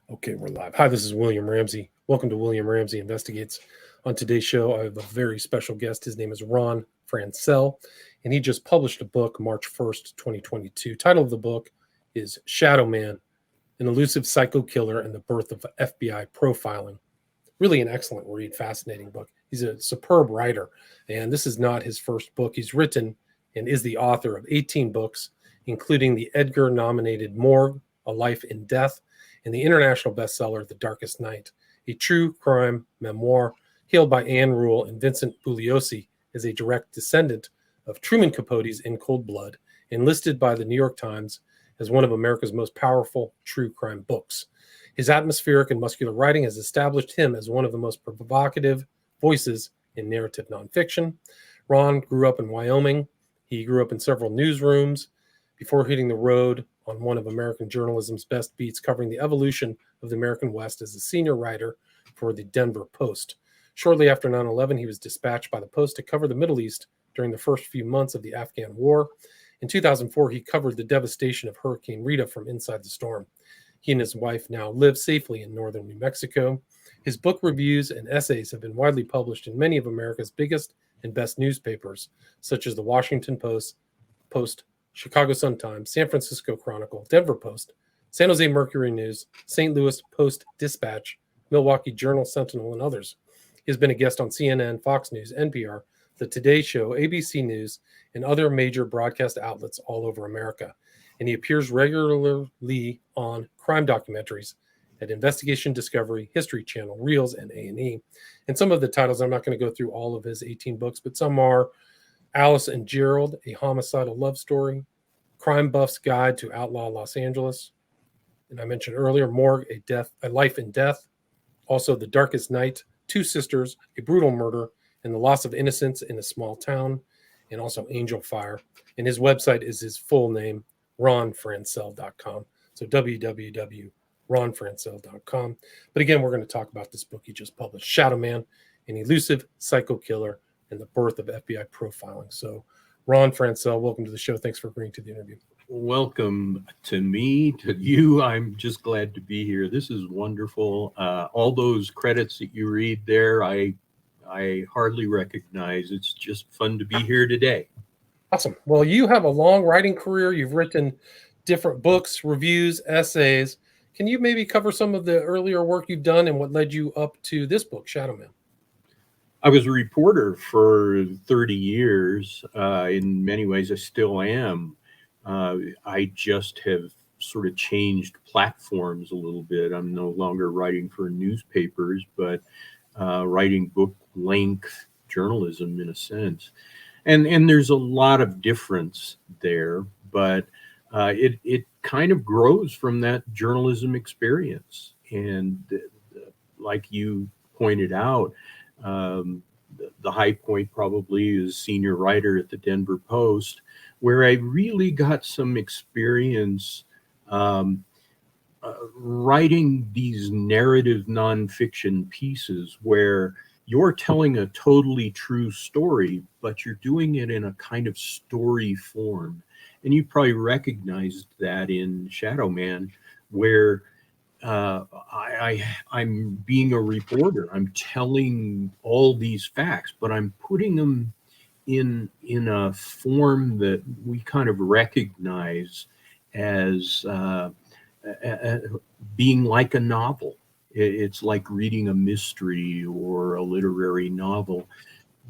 Okay, we're live. Hi, this is William Ramsey. Welcome to William Ramsey Investigates. On today's show, I have a very special guest. His name is Ron Franscell, and he just published a book March 1st, 2022. Title of the book is ShadowMan, an elusive psycho killer and the birth of FBI profiling. Really an excellent read, fascinating book. He's a superb writer, and this is not his first book. He's written and is the author of 18 books, including the Edgar-nominated Morgue, A Life in Death, and the international bestseller, The Darkest Night, a true crime memoir hailed by Anne Rule and Vincent Bugliosi as a direct descendant of Truman Capote's In Cold Blood, and listed by the New York Times as one of America's most powerful true crime books. His atmospheric and muscular writing has established him as one of the most provocative voices in narrative nonfiction. Ron grew up in Wyoming. He grew up in several newsrooms before hitting the road on one of American journalism's best beats, covering the evolution of the American West as a senior writer for the Denver Post. Shortly after 9/11, he was dispatched by the Post to cover the Middle East during the first few months of the Afghan War. In 2004, he covered the devastation of Hurricane Rita from inside the storm. He and his wife now live safely in northern New Mexico. His book reviews and essays have been widely published in many of America's biggest and best newspapers, such as the Washington Post, Chicago Sun-Times, San Francisco Chronicle, Denver Post, San Jose Mercury News, St. Louis Post-Dispatch, Milwaukee Journal-Sentinel, and others. He has been a guest on CNN, Fox News, NPR, The Today Show, ABC News, and other major broadcast outlets all over America. And he appears regularly on crime documentaries at Investigation Discovery, History Channel, Reels, and A&E. And some of the titles, I'm not going to go through all of his 18 books, but some are Alice and Gerald, A Homicidal Love Story, Crime Buff's Guide to Outlaw Los Angeles, and I mentioned earlier, Morgue, A Life in Death, also The Darkest Night, Two Sisters, A Brutal Murder, and the Loss of Innocence in a Small Town, and also Angel Fire. And his website is his full name, ronfranscell.com. So www.ronfranscell.com. But again, we're going to talk about this book he just published, ShadowMan, an elusive psycho killer and the birth of FBI profiling. So, Ron Franscell, welcome to the show. Thanks for agreeing to the interview. Welcome to me, to you. I'm just glad to be here. This is wonderful. All those credits that you read there, I hardly recognize. It's just fun to be here today. Awesome. Well, you have a long writing career. You've written different books, reviews, essays. Can you maybe cover some of the earlier work you've done and what led you up to this book, ShadowMan? I was a reporter for 30 years. In many ways, I still am. I just have sort of changed platforms a little bit. I'm no longer writing for newspapers, but writing book-length journalism in a sense. And there's a lot of difference there, but it kind of grows from that journalism experience. And like you pointed out, the high point probably is senior writer at the Denver Post, where I really got some experience writing these narrative nonfiction pieces where you're telling a totally true story, but you're doing it in a kind of story form. And you probably recognized that in ShadowMan, where I'm being a reporter. I'm telling all these facts, but I'm putting them in a form that we kind of recognize as being like a novel. It's like reading a mystery or a literary novel,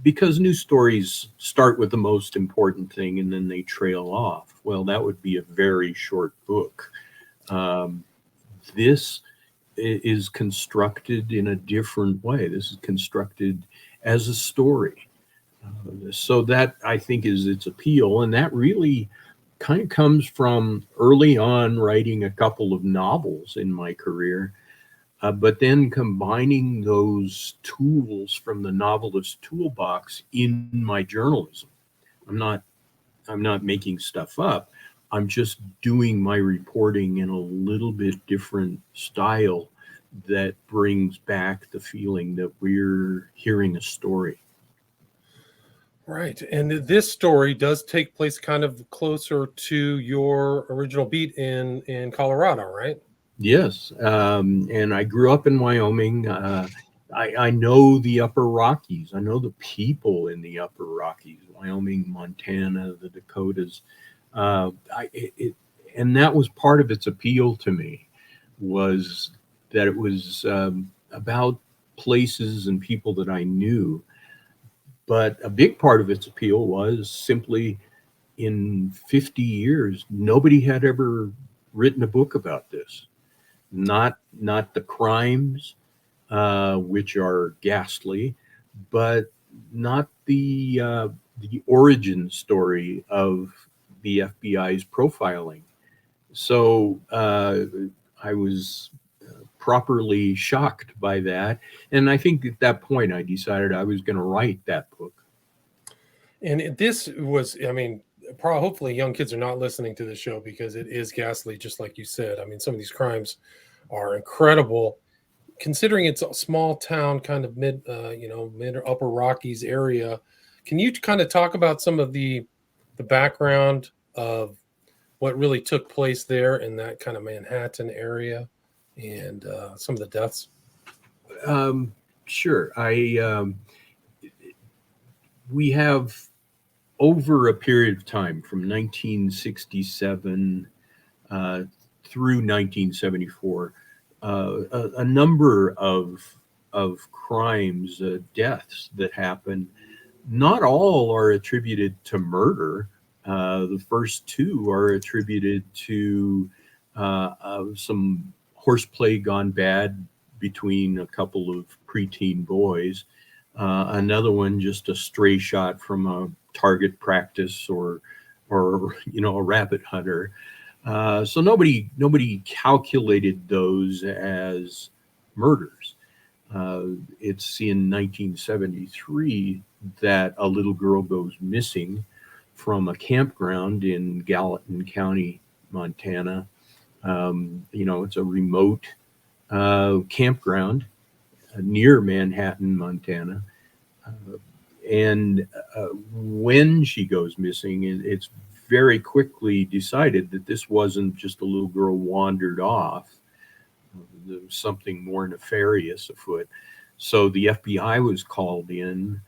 because news stories start with the most important thing and then they trail off. Well, that would be a very short book. This is constructed in a different way. This is constructed as a story. So that, I think, is its appeal. And that really kind of comes from early on writing a couple of novels in my career, but then combining those tools from the novelist's toolbox in my journalism. I'm not making stuff up. I'm just doing my reporting in a little bit different style that brings back the feeling that we're hearing a story. Right. And this story does take place kind of closer to your original beat in Colorado, right? Yes, and I grew up in Wyoming. I know the Upper Rockies. I know the people in the Upper Rockies, Wyoming, Montana, the Dakotas. And that was part of its appeal to me, was that it was about places and people that I knew. But a big part of its appeal was simply in 50 years, nobody had ever written a book about this. Not the crimes, which are ghastly, but not the origin story of the FBI's profiling. So I was properly shocked by that, and I think at that point I decided I was going to write that book. And this was, I mean, probably hopefully young kids are not listening to the show because it is ghastly, just like you said. I mean, some of these crimes are incredible, considering it's a small town, kind of mid or upper Rockies area. Can you kind of talk about some of the background of what really took place there in that kind of Manhattan area and some of the deaths? Sure, I we have over a period of time from 1967 uh, through 1974, a number of crimes, deaths that happen. Not all are attributed to murder. The first two are attributed to some horseplay gone bad between a couple of preteen boys. Another one, just a stray shot from a target practice or a rabbit hunter. So nobody calculated those as murders. It's in 1973 that a little girl goes missing from a campground in Gallatin County, Montana. It's a remote campground near Manhattan, Montana. Uh, and when she goes missing, it's very quickly decided that this wasn't just a little girl wandered off. There was something more nefarious afoot. So the FBI was called in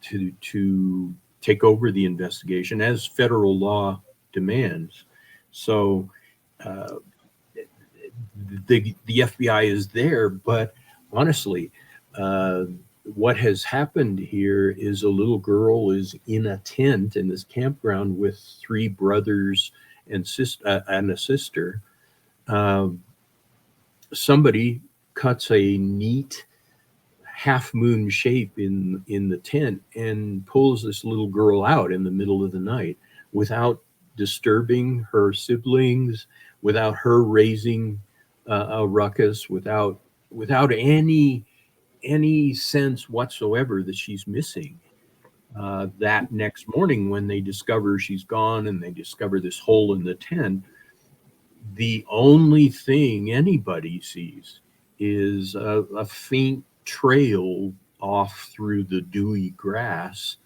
to take over the investigation as federal law demands. So uh, the FBI is there, but honestly, uh, what has happened here is a little girl is in a tent in this campground with three brothers and a sister. Um, Somebody cuts a neat half moon shape in the tent and pulls this little girl out in the middle of the night without disturbing her siblings, without her raising a ruckus, without any sense whatsoever that she's missing. That next morning, when they discover she's gone and they discover this hole in the tent, the only thing anybody sees is a faint trail off through the dewy grass.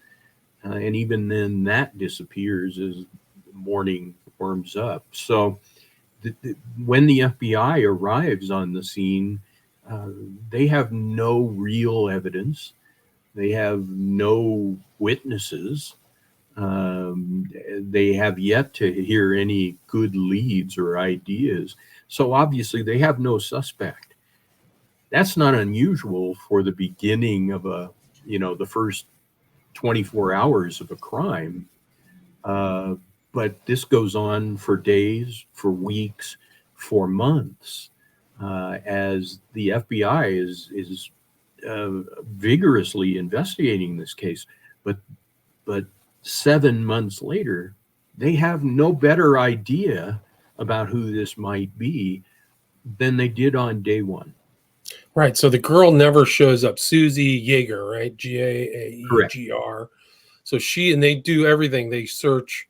And even then, that disappears as the morning warms up. So, when the FBI arrives on the scene, uh, they have no real evidence, they have no witnesses. They have yet to hear any good leads or ideas. So obviously, they have no suspect. That's not unusual for the beginning of the first 24 hours of a crime. Uh, but this goes on for days, for weeks, for months, as the FBI is vigorously investigating this case. But 7 months later, they have no better idea about who this might be than they did on day one. Right. So the girl never shows up. Susie Yeager, right? Correct. Gaegr. So and they do everything. They search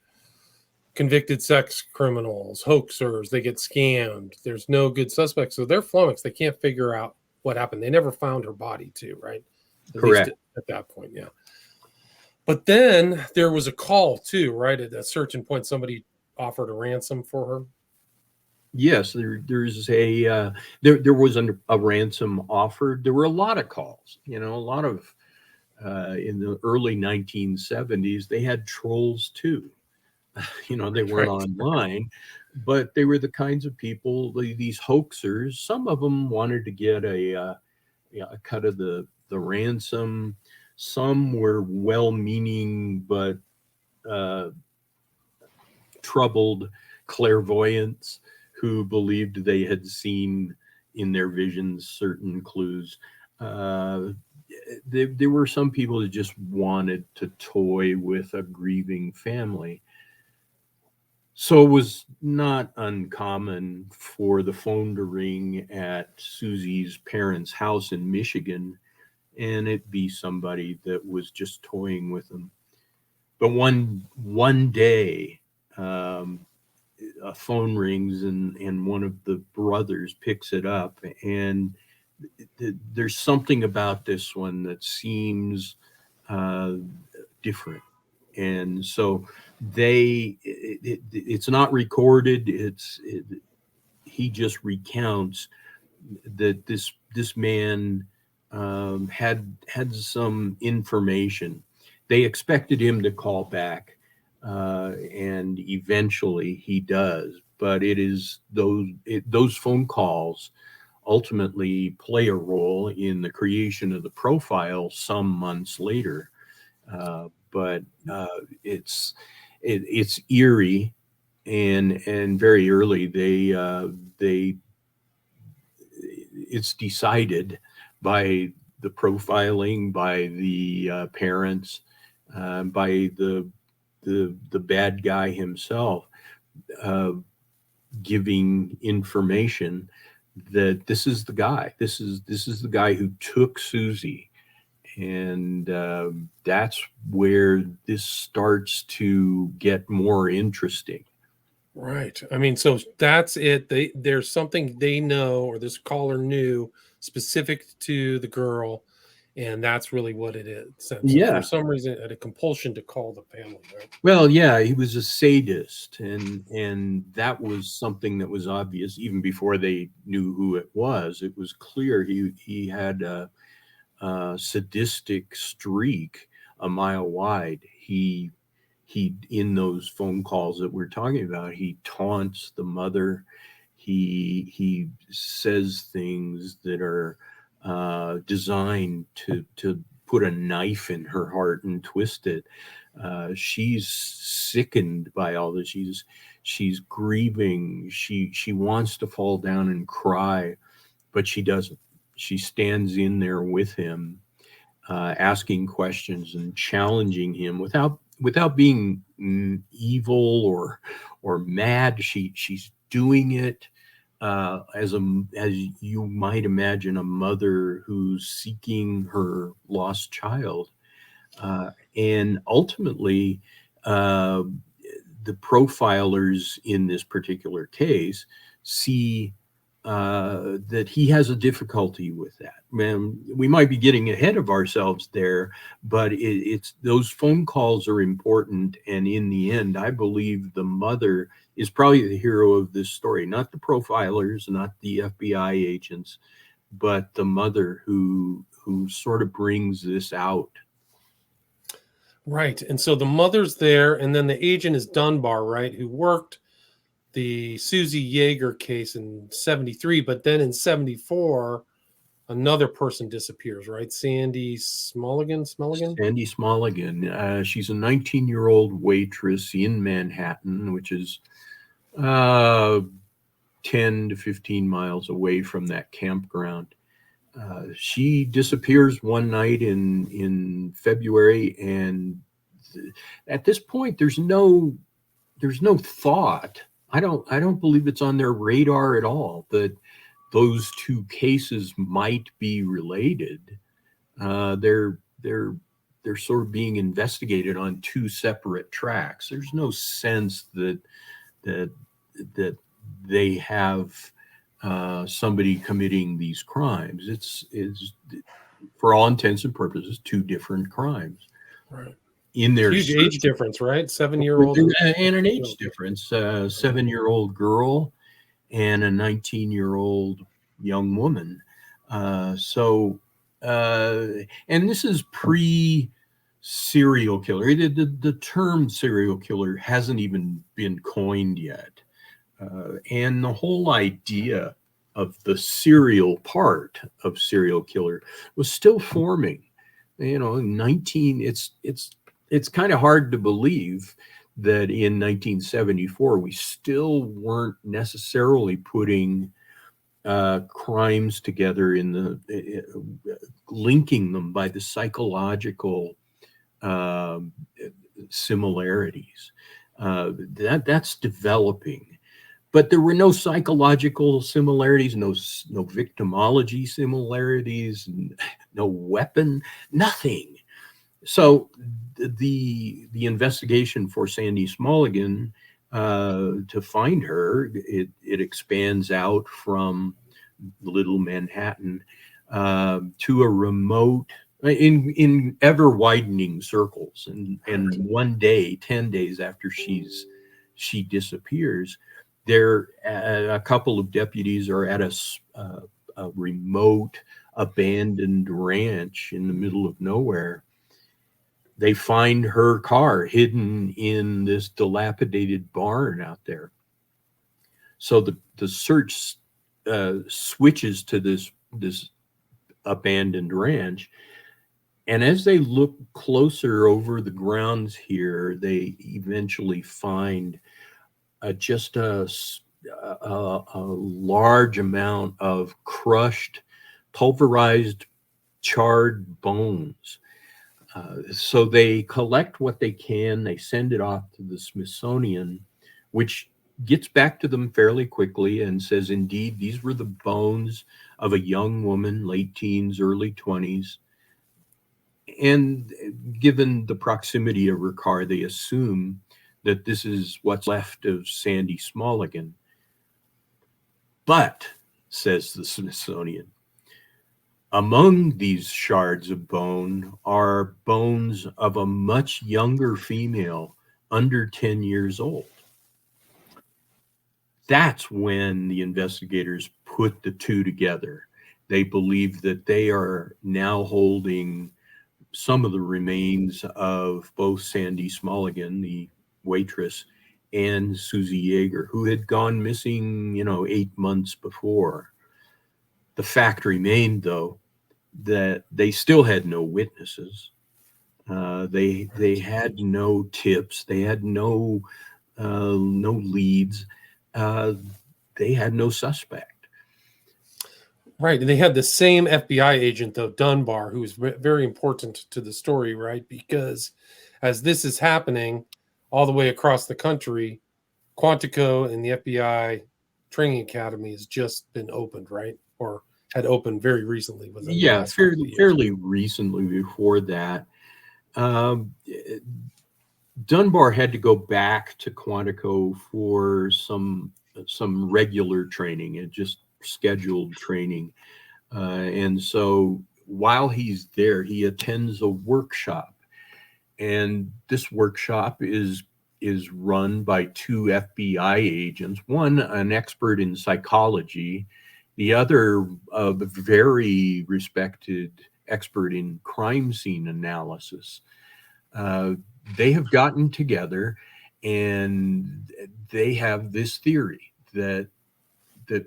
convicted sex criminals, hoaxers. They get scammed. There's no good suspects. So they're flummoxed. They can't figure out what happened. They never found her body, too, right? At least Correct. at that point, yeah. But then there was a call, too, right? At a certain point, somebody offered a ransom for her. Yes, there was a ransom offered. There were a lot of calls. A lot of in the early 1970s they had trolls too. They weren't Right. online, but they were the kinds of people, these hoaxers. Some of them wanted to get a cut of the ransom. Some were well-meaning but uh, troubled clairvoyants who believed they had seen in their visions certain clues. Uh, there were some people that just wanted to toy with a grieving family. So it was not uncommon for the phone to ring at Susie's parents' house in Michigan and it be somebody that was just toying with them. But one day, um, a phone rings and one of the brothers picks it up, and there's something about this one that seems uh, different. And so it's not recorded. He just recounts that this man had some information. They expected him to call back, and eventually he does. But it is those phone calls ultimately play a role in the creation of the profile some months later. But it's eerie, and very early they it's decided by the profiling, by the parents, by the bad guy himself, uh, giving information that this is the guy. This is the guy who took Susie, and that's where this starts to get more interesting. Right. I mean, so that's it. There's something they know, or this caller knew specific to the girl, and that's really what it is. So for Yeah. some reason, had a compulsion to call the family, right? Well, yeah, he was a sadist, and that was something that was obvious even before they knew who it was. It was clear he had a sadistic streak a mile wide. He in those phone calls that we're talking about, he taunts the mother. He says things that are designed to put a knife in her heart and twist it. She's sickened by all this. She's grieving. She wants to fall down and cry, but she doesn't. She stands in there with him, asking questions and challenging him without being evil or mad. She's doing it as you might imagine a mother who's seeking her lost child, and ultimately. Uh, the profilers in this particular case see that he has a difficulty with that. Man, we might be getting ahead of ourselves there, but it's those phone calls are important. And in the end, I believe the mother is probably the hero of this story, not the profilers, not the FBI agents, but the mother who sort of brings this out. Right. And so the mother's there, and then the agent is Dunbar, right, who worked the Susie Yeager case in 73, but then in 74, another person disappears, right? Sandy Smelligan? Sandy Smolligan. She's a 19-year-old waitress in Manhattan, which is uh, 10 to 15 miles away from that campground. She disappears one night in February, and at this point, there's no thought. I don't believe it's on their radar at all that those two cases might be related. They're sort of being investigated on two separate tracks. There's no sense that that they have somebody committing these crimes. It's for all intents and purposes two different crimes Right. in their Huge age difference, right? 7-year-old and and an age difference. 7-year-old girl and a 19-year-old young woman. Uh, so, and this is pre-serial killer. The term serial killer hasn't even been coined yet. And the whole idea of the serial part of serial killer was still forming. 19, it's kind of hard to believe that in 1974 we still weren't necessarily putting crimes together in linking them by the psychological uh, similarities. That's developing, but there were no psychological similarities, no victimology similarities, no weapon, nothing. So the investigation for Sandy Smalligan, to find her, it expands out from Little Manhattan to a remote, in ever widening circles, and one day, 10 days after she disappears, there a couple of deputies are at a remote abandoned ranch in the middle of nowhere. They find her car hidden in this dilapidated barn out there. So the search switches to this abandoned ranch, and as they look closer over the grounds here, they eventually find just a large amount of crushed, pulverized, charred bones. So they collect what they can, they send it off to the Smithsonian, which gets back to them fairly quickly and says, indeed, these were the bones of a young woman, late teens, early 20s. And given the proximity of her car, they assume that this is what's left of Sandy Smalligan. But, says the Smithsonian, among these shards of bone are bones of a much younger female, under 10 years old. That's when the investigators put the two together. They believe that they are now holding some of the remains of both Sandy Smalligan, the waitress, and Susie Yeager, who had gone missing, 8 months before. The fact remained, though, that they still had no witnesses. They had no tips. They had no leads. They had no suspect. Right. And they had the same FBI agent, though, Dunbar, who was very important to the story, right? Because as this is happening all the way across the country, Quantico and the FBI training academy has just been opened, right? Or had opened very recently within the last couple of years. Fairly recently before that. Dunbar had to go back to Quantico for some regular training and just scheduled training. And so while he's there, he attends a workshop. And this workshop is run by two FBI agents, one an expert in psychology, the other a very respected expert in crime scene analysis. They have gotten together and they have this theory that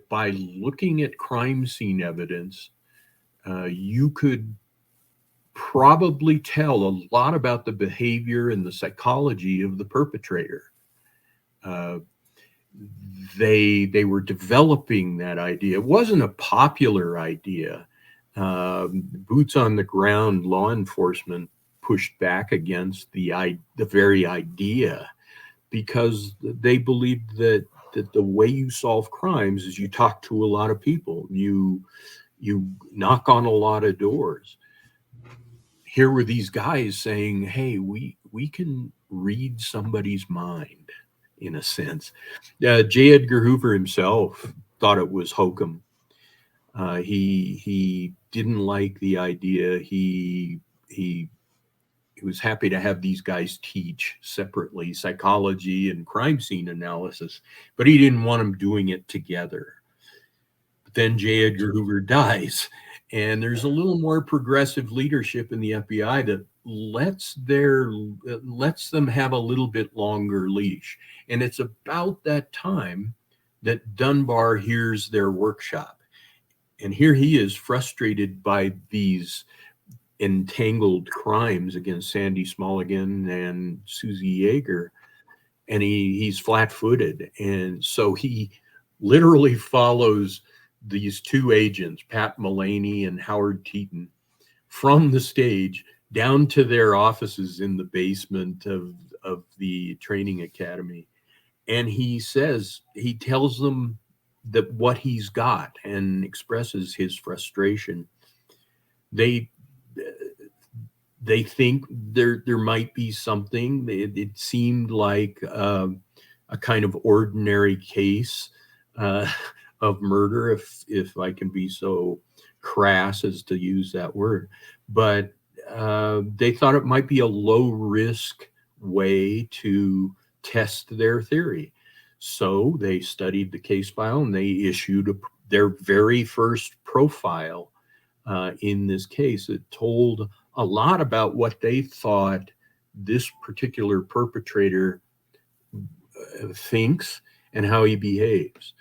by looking at crime scene evidence, you could probably tell a lot about the behavior and the psychology of the perpetrator. They were developing that idea. It wasn't a popular idea. Boots on the ground law enforcement pushed back against the very idea, because they believed that the way you solve crimes is you talk to a lot of people, you knock on a lot of doors. Here were these guys saying, hey, we can read somebody's mind, in a sense. J. Edgar Hoover himself thought it was hokum. He didn't like the idea. He he was happy to have these guys teach separately psychology and crime scene analysis, but he didn't want them doing it together. But then J. Edgar Hoover dies, and there's a little more progressive leadership in the FBI that lets them have a little bit longer leash. And it's about that time that Dunbar hears their workshop. And here he is, frustrated by these entangled crimes against Sandy Smulligan and Susie Yeager, and he's flat-footed. And so he literally follows these two agents, Pat Mullaney and Howard Teeton, from the stage down to their offices in the basement of the training academy. And he tells them that what he's got and expresses his frustration. They think there might be something. It seemed like a kind of ordinary case of murder, if I can be so crass as to use that word. But they thought it might be a low risk way to test their theory. So they studied the case file and they issued their very first profile in this case. It told a lot about what they thought this particular perpetrator thinks and how he behaves.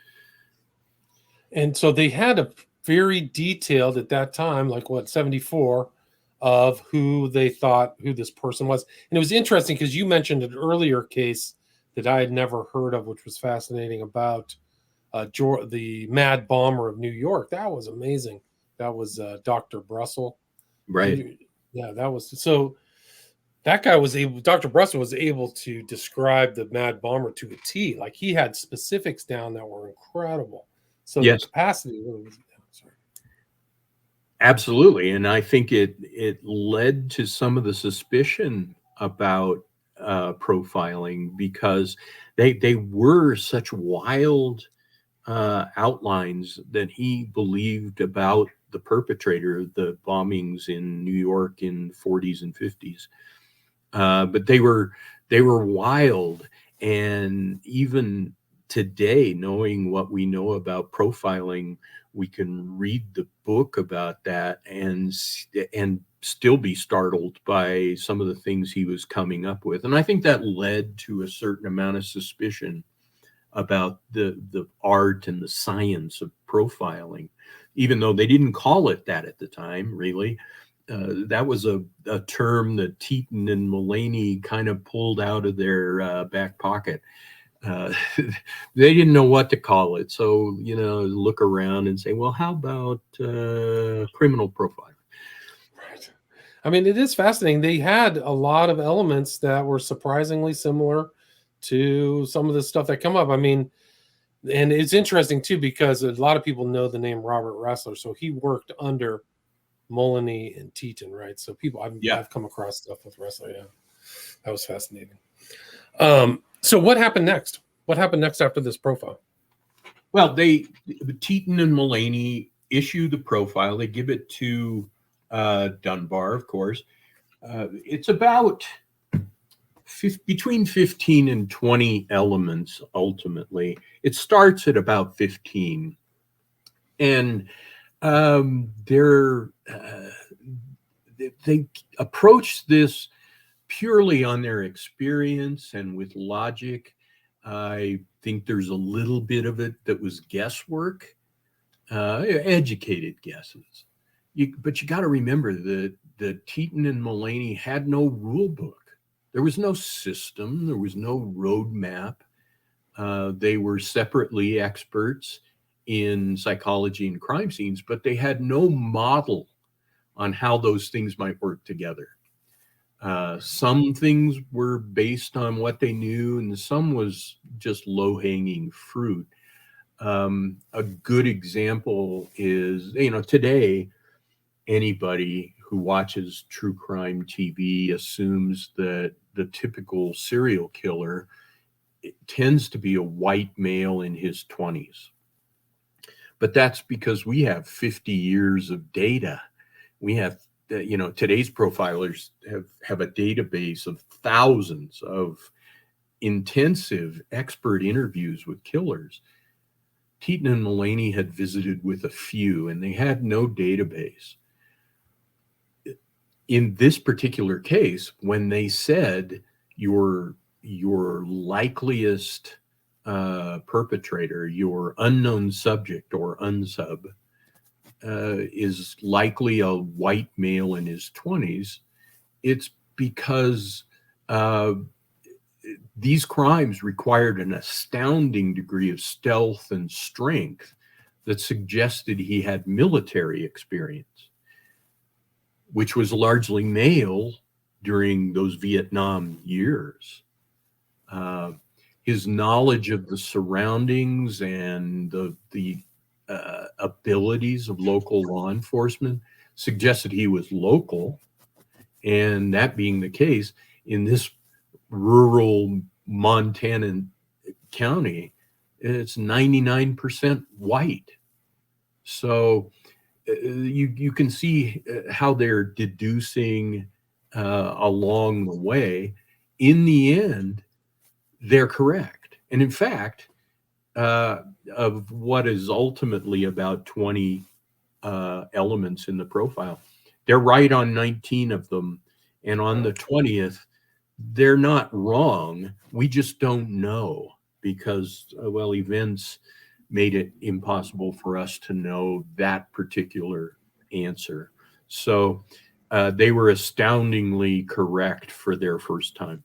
And so they had a very detailed at that time, like 74, of who they thought who this person was. And it was interesting because you mentioned an earlier case that I had never heard of, which was fascinating, about the Mad Bomber of New York. That was amazing. That was Dr. Brussel. Right. Yeah, that was so. That guy was able. Dr. Brussel was able to describe the Mad Bomber to a T. Like he had specifics down that were incredible. So yes, the capacity really was. Sorry. Absolutely, and I think it led to some of the suspicion about profiling because they were such wild outlines that he believed about the perpetrator of the bombings in New York in the 40s and 50s. But they were wild, and even today, knowing what we know about profiling, we can read the book about that and still be startled by some of the things he was coming up with. And I think that led to a certain amount of suspicion about the art and the science of profiling, even though they didn't call it that at the time, really. That was a term that Teeton and Mullaney kind of pulled out of their back pocket. They didn't know what to call it. So, look around and say, well, how about criminal profiling? Right. I mean, it is fascinating. They had a lot of elements that were surprisingly similar to some of the stuff that come up. I mean, and it's interesting too, because a lot of people know the name Robert Ressler. So he worked under Mullaney and Teeton, right? So I've come across stuff with Ressler. Yeah, that was fascinating. So what happened next? What happened next after this profile? Well, Teeton and Mullaney issue the profile. They give it to Dunbar, of course. It's about between 15 and 20 elements, ultimately. It starts at about 15. And they approach this purely on their experience and with logic. I think there's a little bit of it that was guesswork, educated guesses. But you got to remember that Teeton and Mullaney had no rule book. There was no system. There was no roadmap. They were separately experts in psychology and crime scenes, but they had no model on how those things might work together. Some things were based on what they knew, and some was just low-hanging fruit. A good example is, today, anybody who watches true crime TV assumes that the typical serial killer tends to be a white male in his 20s. But that's because we have 50 years of data. We have today's profilers have a database of thousands of intensive expert interviews with killers. Teton and Mulaney had visited with a few, and they had no database. In this particular case, when they said your likeliest perpetrator, your unknown subject or unsub, is likely a white male in his 20s, it's because these crimes required an astounding degree of stealth and strength that suggested he had military experience, which was largely male during those Vietnam years. His knowledge of the surroundings and the abilities of local law enforcement suggested he was local. And that being the case, in this rural Montana county, it's 99% white. So you can see how they're deducing along the way. In the end, they're correct. And in fact, of what is ultimately about 20 elements in the profile, they're right on 19 of them. And on the 20th, they're not wrong. We just don't know because, events made it impossible for us to know that particular answer. So they were astoundingly correct for their first time.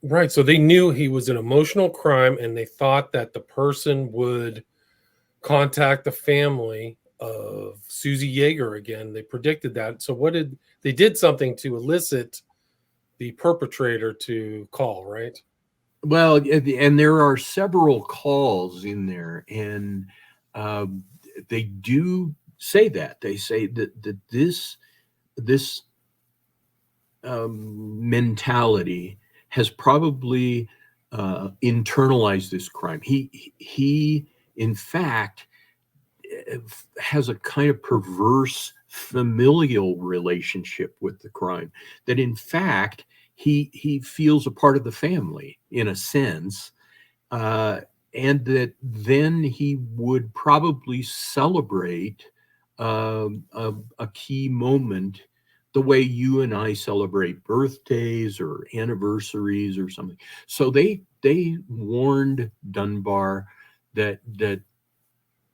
Right. So they knew he was an emotional crime, and they thought that the person would contact the family of Susie Yeager again. They predicted that. So they did something to elicit the perpetrator to call, right? Well, and there are several calls in there, and they do say that. They say that this mentality has probably internalized this crime. He in fact has a kind of perverse familial relationship with the crime, that in fact he feels a part of the family in a sense, and that then he would probably celebrate a key moment the way you and I celebrate birthdays or anniversaries or something. So they warned Dunbar that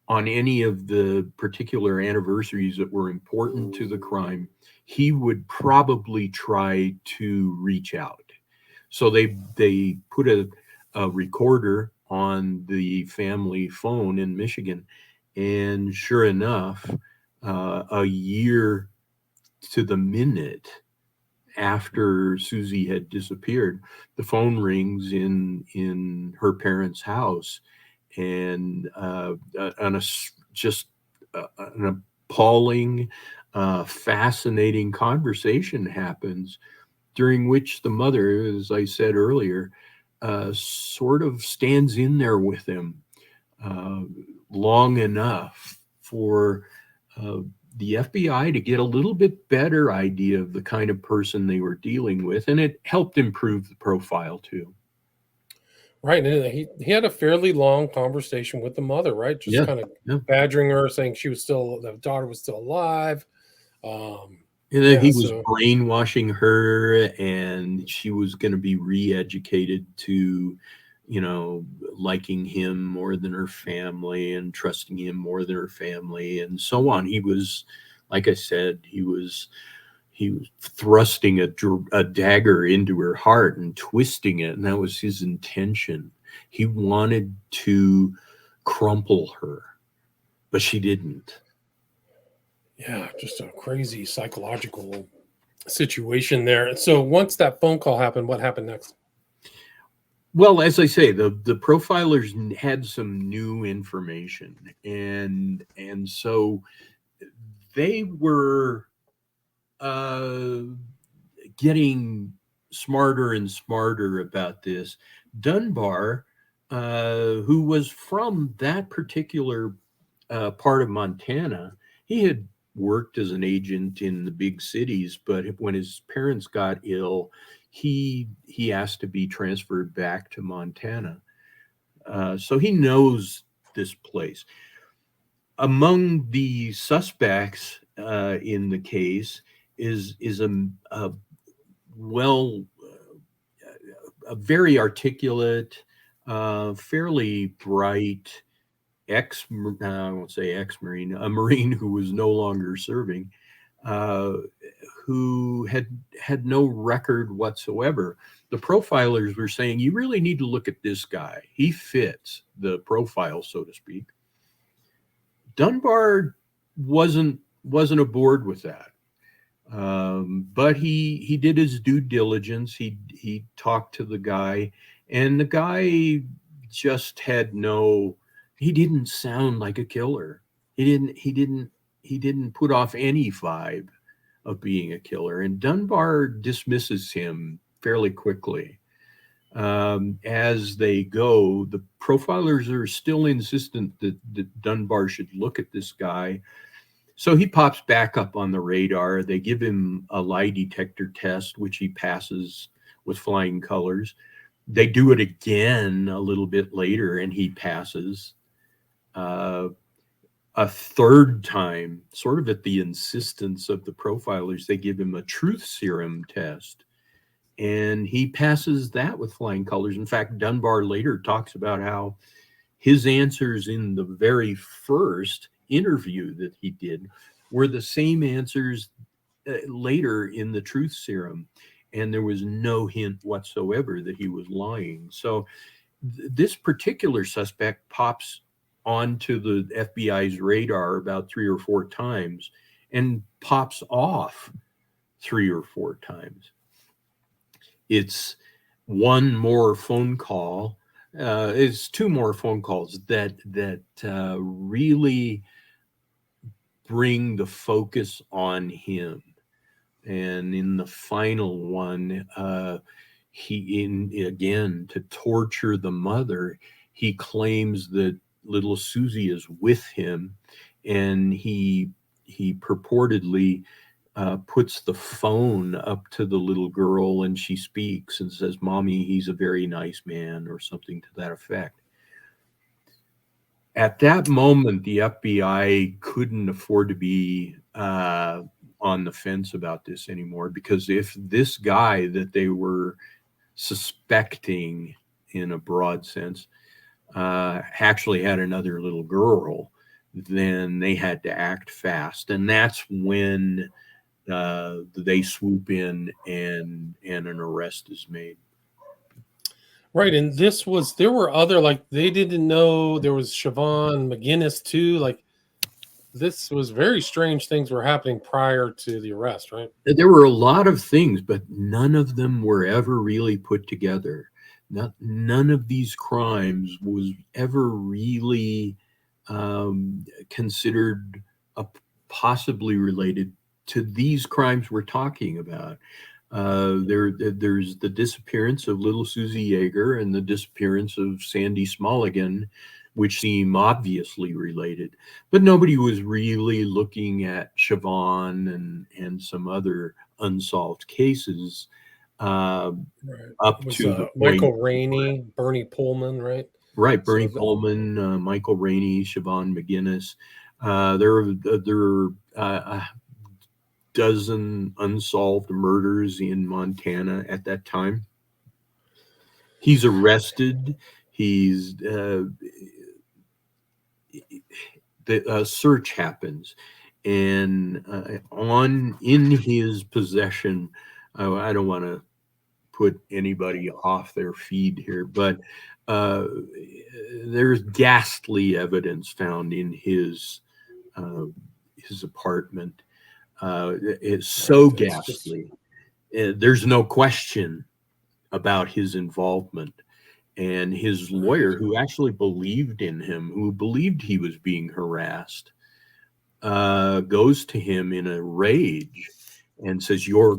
on any of the particular anniversaries that were important to the crime, he would probably try to reach out. So they put a recorder on the family phone in Michigan, and sure enough, a year to the minute after Susie had disappeared, the phone rings in her parents' house, and just an appalling, fascinating conversation happens, during which the mother, as I said earlier, sort of stands in there with him long enough for the FBI to get a little bit better idea of the kind of person they were dealing with, and it helped improve the profile too. Right. And he had a fairly long conversation with the mother, right? Just kind of badgering her, saying the daughter was still alive. He was brainwashing her, and she was going to be re-educated to, liking him more than her family and trusting him more than her family and so on. He was, like I said, he was thrusting a dagger into her heart and twisting it, and that was his intention. He wanted to crumple her, but she didn't. Yeah, just a crazy psychological situation there. So once that phone call happened, what happened next? Well, as I say, the profilers had some new information, and so they were getting smarter and smarter about this. Dunbar, who was from that particular part of Montana, he had worked as an agent in the big cities, but when his parents got ill, he asked to be transferred back to Montana. So he knows this place. Among the suspects in the case is well a very articulate, fairly bright I won't say ex-Marine, a Marine who was no longer serving, uh, who had no record whatsoever. The profilers were saying, you really need to look at this guy. He fits the profile, so to speak. Dunbar wasn't aboard with that. But he did his due diligence. He talked to the guy, and the guy just had no. He didn't sound like a killer. He didn't put off any vibe of being a killer. And Dunbar dismisses him fairly quickly. As they go, the profilers are still insistent that Dunbar should look at this guy. So he pops back up on the radar. They give him a lie detector test, which he passes with flying colors. They do it again a little bit later, and he passes. A third time, sort of at the insistence of the profilers, they give him a truth serum test, and he passes that with flying colors. In fact, Dunbar later talks about how his answers in the very first interview that he did were the same answers later in the truth serum, and there was no hint whatsoever that he was lying. So this particular suspect pops onto the FBI's radar about 3 or 4 times and pops off 3 or 4 times. It's one more phone call. It's 2 more phone calls that really bring the focus on him. And in the final one, again, to torture the mother, he claims that little Susie is with him, and he purportedly puts the phone up to the little girl, and she speaks and says, "Mommy, he's a very nice man," or something to that effect. At that moment, the FBI couldn't afford to be on the fence about this anymore, because if this guy that they were suspecting in a broad sense actually had another little girl, then they had to act fast. And that's when they swoop in and an arrest is made. Right, and there were other, like, they didn't know there was Siobhan McGinnis too. Like, this was very strange things were happening prior to the arrest, right? There were a lot of things, but none of them were ever really put together. None of these crimes was ever really considered possibly related to these crimes we're talking about. There's the disappearance of little Susie Yeager and the disappearance of Sandy Smulligan, which seem obviously related, but nobody was really looking at Siobhan and some other unsolved cases up to the Michael point. Rainey, Bernie Pullman, right? Right, Bernie Pullman, Michael Rainey, Siobhan McGinnis. There are a dozen unsolved murders in Montana at that time. He's arrested. He's the search happens, and in his possession, I don't want to put anybody off their feed here, but there's ghastly evidence found in his apartment. It's so ghastly. There's no question about his involvement. And his lawyer, who actually believed in him, who believed he was being harassed, goes to him in a rage and says, you're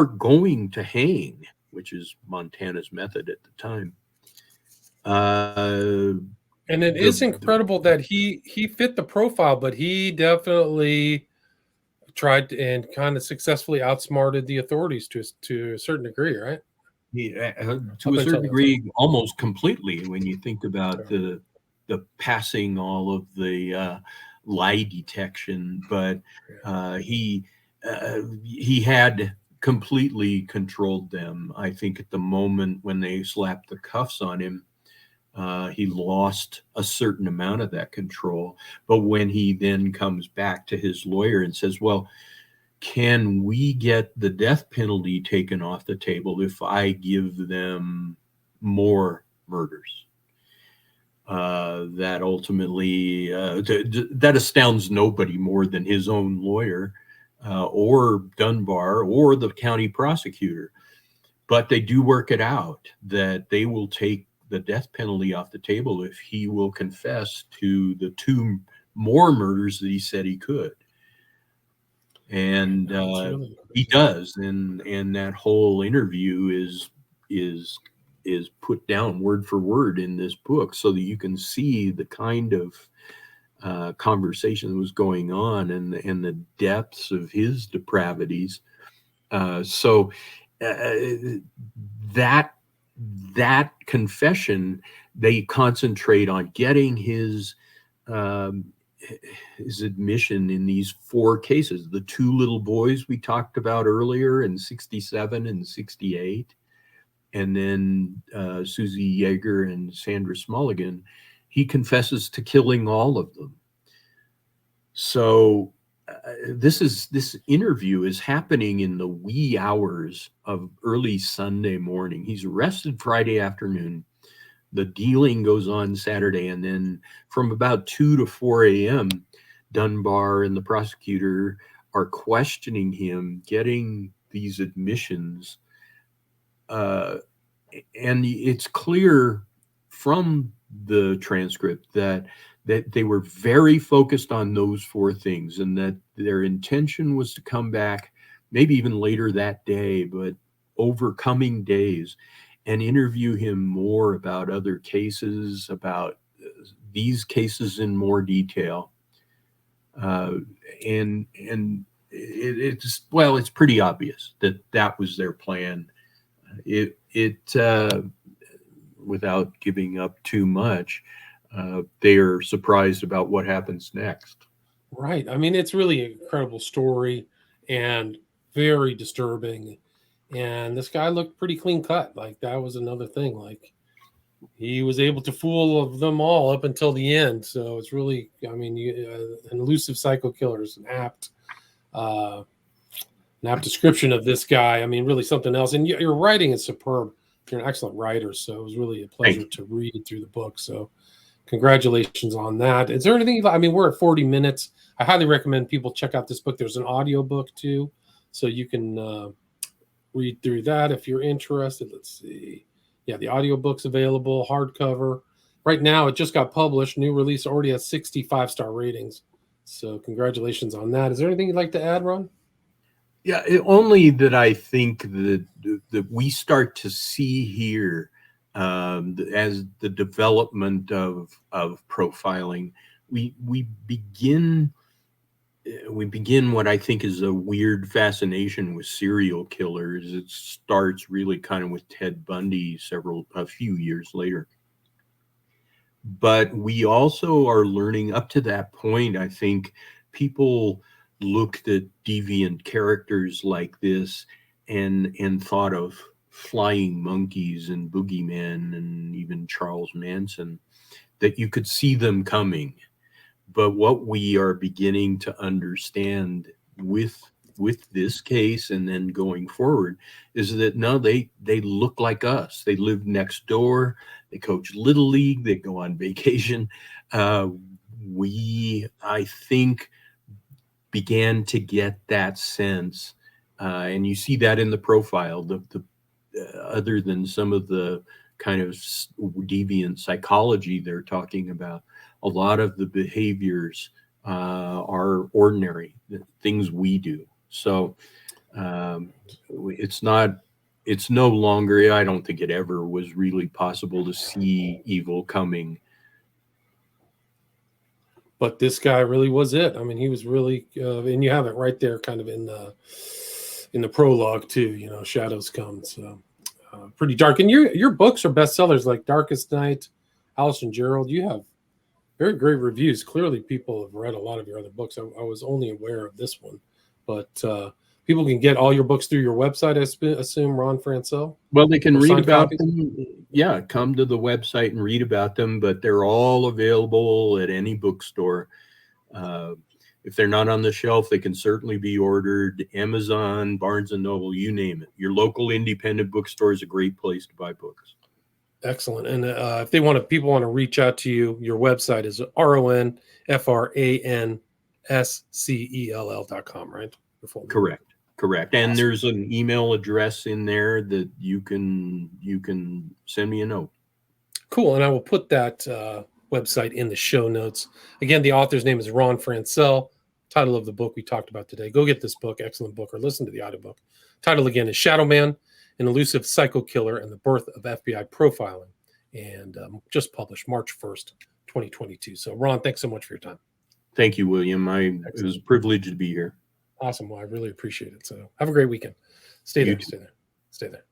going to hang, which is Montana's method at the time. And it is incredible that he fit the profile, but he definitely tried and kind of successfully outsmarted the authorities to a certain degree, right? To a certain degree, almost completely. When you think about the passing all of the lie detection, but he had completely controlled them. I think at the moment when they slapped the cuffs on him, he lost a certain amount of that control. But when he then comes back to his lawyer and says, well, can we get the death penalty taken off the table if I give them more murders? That ultimately, that astounds nobody more than his own lawyer or Dunbar or the county prosecutor. But they do work it out that they will take the death penalty off the table if he will confess to the 2 more murders that he said he could. And he does, and that whole interview is put down word for word in this book, so that you can see the kind of conversation that was going on and the depths of his depravities. So that confession, they concentrate on getting his admission in these 4 cases. The 2 little boys we talked about earlier in 67 and 68, and then Susie Yeager and Sandra Smulligan, he confesses to killing all of them. So this interview is happening in the wee hours of early Sunday morning. He's arrested Friday afternoon. The dealing goes on Saturday, and then from about 2 to 4 a.m., Dunbar and the prosecutor are questioning him, getting these admissions. And it's clear from the transcript that they were very focused on those 4 things, and that their intention was to come back maybe even later that day, but over coming days, and interview him more about other cases, about these cases in more detail. And it's pretty obvious that was their plan. Without giving up too much, they are surprised about what happens next. Right. I mean, it's really an incredible story and very disturbing. And this guy looked pretty clean cut. Like, that was another thing. Like, he was able to fool them all up until the end. So it's really, I mean, an elusive psycho killer is an apt description of this guy. I mean, really something else. And your writing is superb. You're an excellent writer. So it was really a pleasure to read through the book. So congratulations on that. Is there anything, I mean, we're at 40 minutes. I highly recommend people check out this book. There's an audio book too, so you can read through that if you're interested. Let's see. Yeah, the audio book's available, hardcover. Right now, it just got published. New release, already has 65-star ratings. So congratulations on that. Is there anything you'd like to add, Ron? Yeah, only that I think that we start to see here, as the development of profiling, we begin what I think is a weird fascination with serial killers. It starts really kind of with Ted Bundy a few years later. But we also are learning, up to that point, I think people looked at deviant characters like this and thought of flying monkeys and boogeymen and even Charles Manson, that you could see them coming. But what we are beginning to understand with this case and then going forward is that no, they look like us. They live next door. They coach Little League. They go on vacation. We, I think, began to get that sense, and you see that in the profile. The other than some of the kind of deviant psychology they're talking about, a lot of the behaviors are ordinary things we do. So it's no longer, I don't think it ever was really possible to see evil coming but this guy really was it. I mean, he was really, and you have it right there, kind of in the prologue too. You know, shadows come, so pretty dark. And your books are bestsellers like Darkest Night, Alice and Gerald. You have very great reviews. Clearly, people have read a lot of your other books. I was only aware of this one, but people can get all your books through your website, I assume, Ron Franscell. Well, they can Or read signed about copies? them. Yeah, come to the website and read about them, but they're all available at any bookstore. If they're not on the shelf, they can certainly be ordered. Amazon, Barnes & Noble, you name it. Your local independent bookstore is a great place to buy books. Excellent. And if people want to reach out to you, your website is RonFranscell.com, right? Correct. And Awesome. there's an email address in there that you can send me a note. Cool. And I will put that website in the show notes. Again, the author's name is Ron Franscell. Title of the book we talked about today. Go get this book. Excellent book. Or listen to the audiobook. Title again is ShadowMan, an Elusive Psycho Killer and the Birth of FBI Profiling. And just published March 1st, 2022. So, Ron, thanks so much for your time. Thank you, William. It was a privilege to be here. Awesome. Well, I really appreciate it. So have a great weekend. Stay there. Stay there.